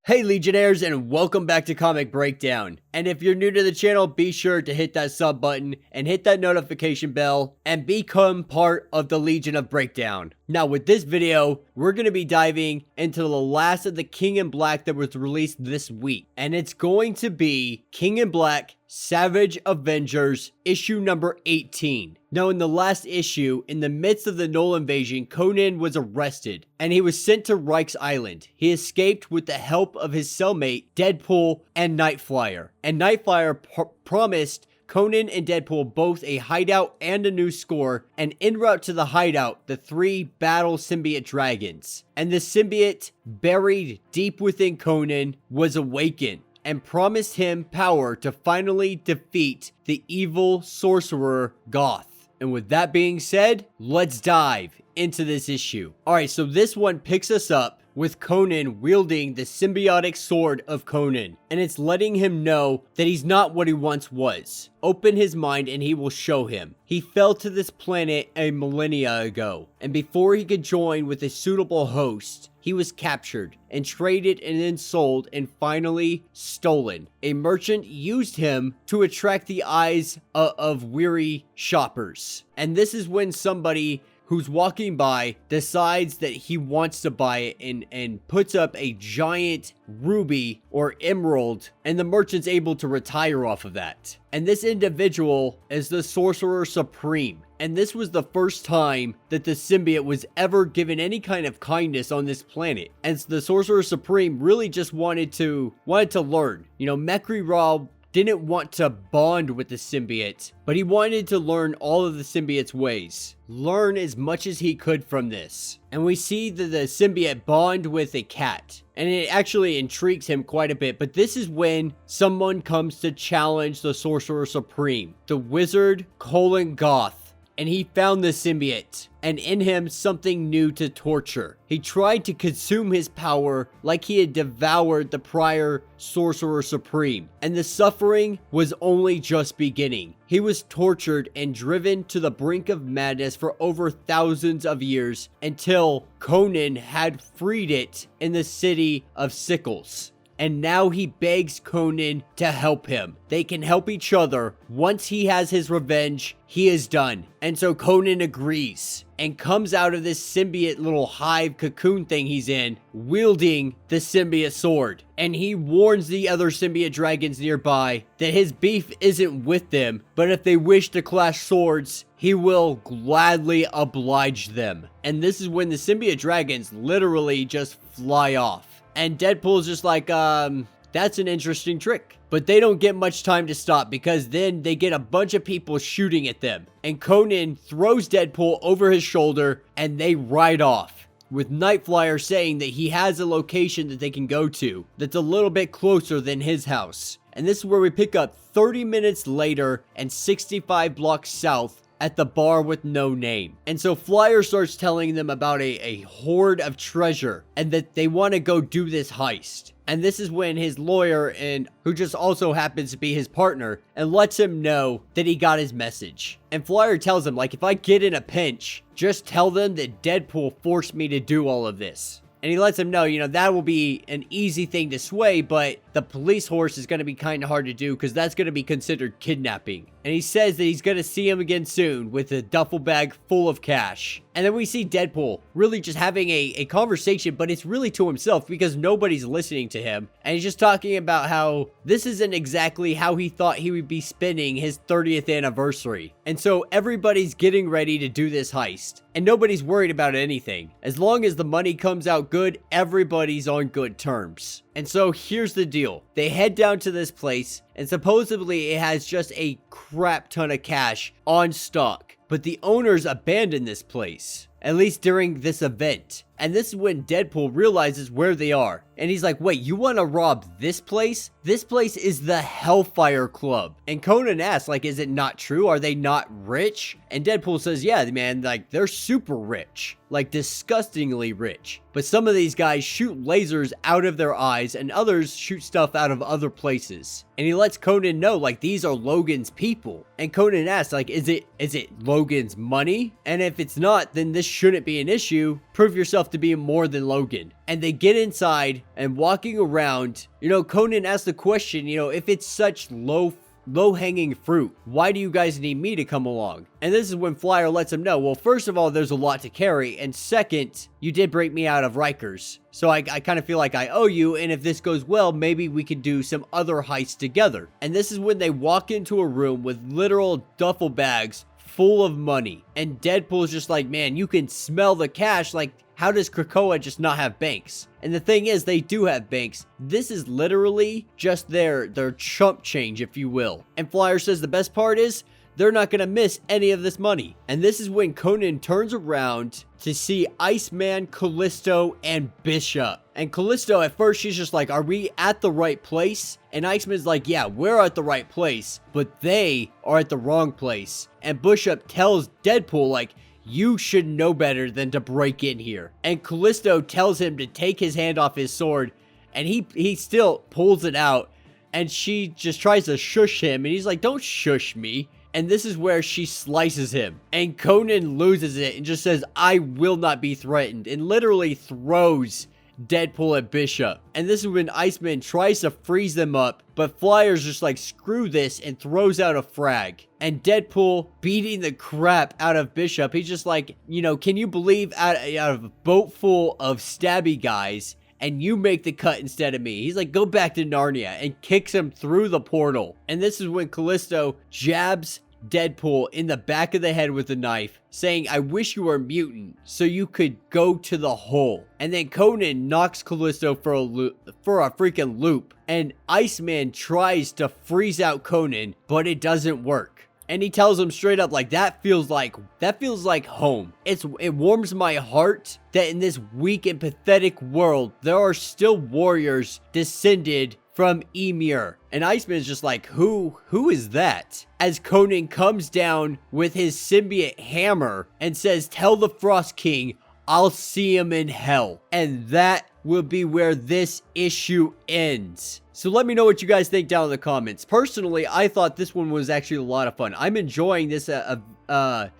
Hey Legionnaires, and welcome back to Comic Breakdown. And if you're new to the channel, be sure to hit that sub button and hit that notification bell and become part of the Legion of Breakdown. Now with this video, we're going to be diving into the last of the King in Black that was released this week. And it's going to be King in Black Savage Avengers issue number 18. Now in the last issue, in the midst of the Null invasion, Conan was arrested and he was sent to Riker's Island. He escaped with the help of his cellmate, Deadpool and Nightflyer. And Nightflyer promised Conan and Deadpool both a hideout and a new score, and en route to the hideout, the three battle symbiote dragons. And the symbiote buried deep within Conan was awakened and promised him power to finally defeat the evil sorcerer Goth. And with that being said, let's dive into this issue. Alright, so this one picks us up with Conan wielding the symbiotic sword of Conan, and it's letting him know that he's not what he once was. Open his mind and he will show him. He fell to this planet a millennia ago, and before he could join with a suitable host, he was captured and traded and then sold and finally stolen. A merchant used him to attract the eyes of weary shoppers. And this is when somebody who's walking by decides that he wants to buy it and puts up a giant ruby or emerald, and the merchant's able to retire off of that. And this individual is the Sorcerer Supreme. And this was the first time that the symbiote was ever given any kind of kindness on this planet. And the Sorcerer Supreme really just wanted to learn. You know, Mekri Ra didn't want to bond with the symbiote, but he wanted to learn all of the symbiote's ways. Learn as much as he could from this. And we see that the symbiote bond with a cat, and it actually intrigues him quite a bit. But this is when someone comes to challenge the Sorcerer Supreme, the wizard Goth. And he found the symbiote, and in him something new to torture. He tried to consume his power like he had devoured the prior Sorcerer Supreme, and the suffering was only just beginning. He was tortured and driven to the brink of madness for over thousands of years until Conan had freed it in the city of Sickles. And now he begs Conan to help him. They can help each other. Once he has his revenge, he is done. And so Conan agrees and comes out of this symbiote little hive cocoon thing he's in, wielding the symbiote sword. And he warns the other symbiote dragons nearby that his beef isn't with them, but if they wish to clash swords, he will gladly oblige them. And this is when the symbiote dragons literally just fly off. And Deadpool's just like, that's an interesting trick. But they don't get much time to stop, because then they get a bunch of people shooting at them. And Conan throws Deadpool over his shoulder and they ride off, with Nightflyer saying that he has a location that they can go to that's a little bit closer than his house. And this is where we pick up 30 minutes later and 65 blocks south at the bar with no name. And so Flyer starts telling them about a hoard of treasure and that they want to go do this heist. And this is when his lawyer, and who just also happens to be his partner, and lets him know that he got his message. And Flyer tells him, like, if I get in a pinch, just tell them that Deadpool forced me to do all of this. And he lets him know, you know, that will be an easy thing to sway, but the police horse is going to be kind of hard to do because that's going to be considered kidnapping. And he says that he's going to see him again soon with a duffel bag full of cash. And then we see Deadpool really just having a conversation, but it's really to himself because nobody's listening to him. And he's just talking about how this isn't exactly how he thought he would be spending his 30th anniversary. And so everybody's getting ready to do this heist. And nobody's worried about anything. As long as the money comes out good, everybody's on good terms. And so here's the deal. They head down to this place, and supposedly it has just a crap ton of cash on stock. But the owners abandoned this place, at least during this event. And this is when Deadpool realizes where they are. And he's like, wait, you want to rob this place? This place is the Hellfire Club. And Conan asks, like, is it not true? Are they not rich? And Deadpool says, yeah, man, like, they're super rich. Like, disgustingly rich. But some of these guys shoot lasers out of their eyes, and others shoot stuff out of other places. And he lets Conan know, like, these are Logan's people. And Conan asks, like, is it Logan's money? And if it's not, then this shouldn't be an issue. Prove yourself to be more than Logan. And they get inside and walking around, Conan asks the question, if it's such low-hanging fruit, why do you guys need me to come along? And this is when Flyer lets him know, well, first of all, there's a lot to carry, and second, you did break me out of Riker's, so I kind of feel like I owe you, and if this goes well, maybe we could do some other heists together. And this is when they walk into a room with literal duffel bags full of money, and Deadpool's just like, man, you can smell the cash. Like, how does Krakoa just not have banks? And the thing is, they do have banks. This is literally just their chump change, if you will. And Flyer says the best part is, they're not going to miss any of this money. And this is when Conan turns around to see Iceman, Callisto, and Bishop. And Callisto, at first, she's just like, are we at the right place? And Iceman's like, yeah, we're at the right place, but they are at the wrong place. And Bishop tells Deadpool, like, you should know better than to break in here. And Callisto tells him to take his hand off his sword, and he still pulls it out, and she just tries to shush him, and he's like, don't shush me. And this is where she slices him, and Conan loses it and just says, I will not be threatened, and literally throws Deadpool at Bishop. And this is when Iceman tries to freeze them up, but Flyer's just like, screw this, and throws out a frag. And Deadpool beating the crap out of Bishop. He's just like, can you believe out of a boat full of stabby guys, and you make the cut instead of me? He's like, go back to Narnia, and kicks him through the portal. And this is when Callisto jabs Deadpool in the back of the head with a knife, saying, I wish you were a mutant so you could go to the hole. And then Conan knocks Callisto for a freaking loop, and Iceman tries to freeze out Conan, but it doesn't work. And he tells him straight up, like, that feels like home. It warms my heart that in this weak and pathetic world, there are still warriors descended from Ymir. And Iceman's just like, who is that? As Conan comes down with his symbiote hammer and says, tell the Frost King I'll see him in hell. And that will be where this issue ends. So let me know what you guys think down in the comments. Personally, I thought this one was actually a lot of fun. I'm enjoying this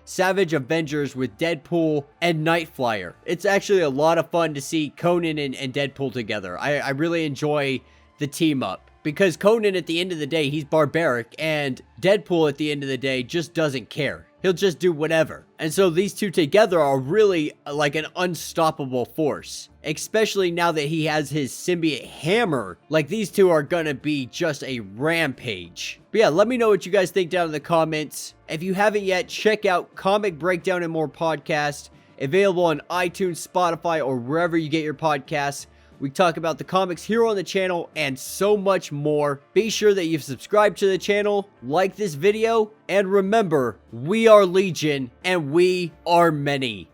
Savage Avengers with Deadpool and Nightflyer. It's actually a lot of fun to see Conan and Deadpool together. I really enjoy the team up. Because Conan, at the end of the day, he's barbaric, and Deadpool, at the end of the day, just doesn't care. He'll just do whatever. And so these two together are really like an unstoppable force. Especially now that he has his symbiote hammer. Like, these two are gonna be just a rampage. But yeah, let me know what you guys think down in the comments. If you haven't yet, check out Comic Breakdown and More podcast. Available on iTunes, Spotify, or wherever you get your podcasts. We talk about the comics here on the channel and so much more. Be sure that you've subscribed to the channel, like this video, and remember, we are Legion and we are many.